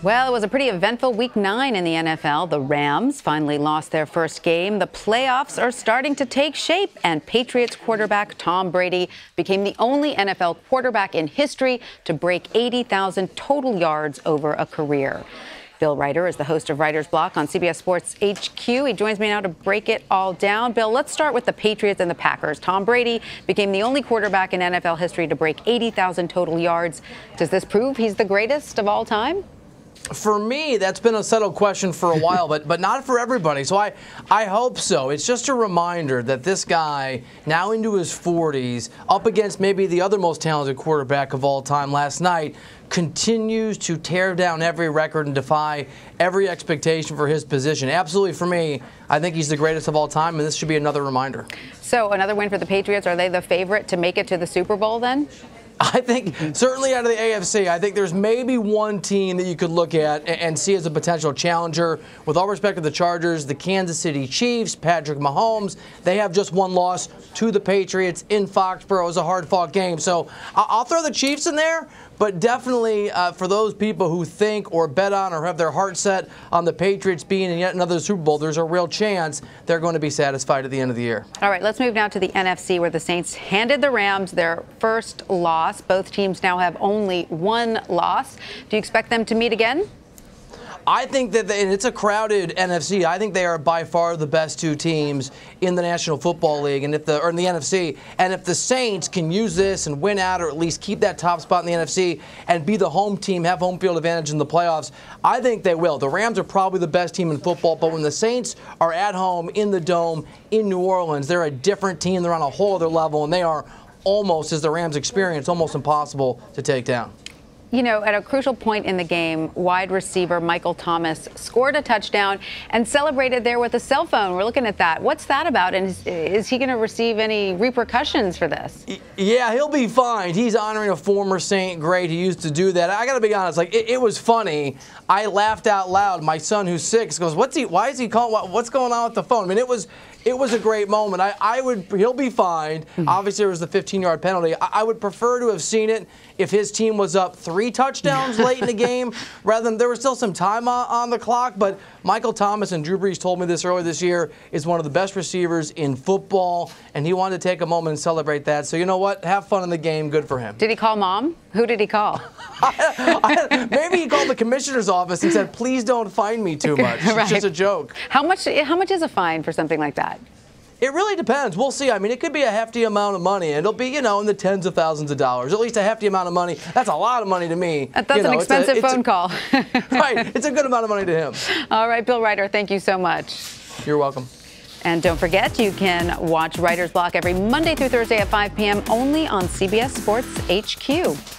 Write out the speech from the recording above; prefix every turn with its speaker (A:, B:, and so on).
A: Well, it was a pretty eventful Week 9 in the NFL. The Rams finally lost their first game. The playoffs are starting to take shape, and Patriots quarterback Tom Brady became the only NFL quarterback in history to break 80,000 total yards over a career. Bill Reiter is the host of Reiter's Block on CBS SportsHQ. He joins me now to break it all down. Bill, let's start with the Patriots and the Packers. Tom Brady became the only quarterback in NFL history to break 80,000 total yards. Does this prove he's the greatest of all time?
B: For me, that's been a settled question for a while, but not for everybody. So I hope so. It's just a reminder that this guy, now into his 40s, up against maybe the other most talented quarterback of all time last night, continues to tear down every record and defy every expectation for his position. Absolutely, for me, I think he's the greatest of all time, and this should be another reminder.
A: So another win for the Patriots. Are they the favorite to make it to the Super Bowl then?
B: I think certainly out of the AFC, I think there's maybe one team that you could look at and see as a potential challenger. With all respect to the Chargers, the Kansas City Chiefs, Patrick Mahomes, they have just one loss to the Patriots in Foxborough. It was a hard-fought game. So I'll throw the Chiefs in there, but definitely for those people who think or bet on or have their heart set on the Patriots being in yet another Super Bowl, there's a real chance they're going to be satisfied at the end of the year.
A: All right, let's move now to the NFC, where the Saints handed the Rams their first loss. Both teams now have only one loss. Do you expect them to meet again?
B: I think that and it's a crowded NFC. I think they are by far the best two teams in the National Football League or in the NFC. And if the Saints can use this and win out, or at least keep that top spot in the NFC and be the home team, have home field advantage in the playoffs, I think they will. The Rams are probably the best team in football, but when the Saints are at home in the Dome in New Orleans, they're a different team. They're on a whole other level, and they are almost, as the Rams experience, almost impossible to take down.
A: You know, at a crucial point in the game, wide receiver Michael Thomas scored a touchdown and celebrated there with a cell phone. We're looking at that. What's that about? And is he going to receive any repercussions for this?
B: Yeah, he'll be fine. He's honoring a former Saint great who used to do that. I got to be honest, like it was funny. I laughed out loud. My son, who's 6, goes, why is he calling? What's going on with the phone? I mean, it was a great moment. He'll be fine. Obviously, there was the 15-yard penalty. I would prefer to have seen it if his team was up 3 touchdowns late in the game, rather than there was still some time on the clock. But Michael Thomas, and Drew Brees told me this earlier this year, is one of the best receivers in football, and he wanted to take a moment and celebrate that. So you know what? Have fun in the game. Good for him.
A: Did he call mom? Who did he call?
B: Maybe he called the commissioner's office and said, "Please don't fine me too much." Right. It's just a joke.
A: How much is a fine for something like that?
B: It really depends. We'll see. I mean, it could be a hefty amount of money. It'll be, in the tens of thousands of dollars. At least a hefty amount of money. That's a lot of money to me.
A: That's an expensive phone call.
B: Right. It's a good amount of money to him.
A: All right, Bill Reiter, thank you so much.
B: You're welcome.
A: And don't forget, you can watch Reiter's Block every Monday through Thursday at 5 p.m. only on CBS SportsHQ.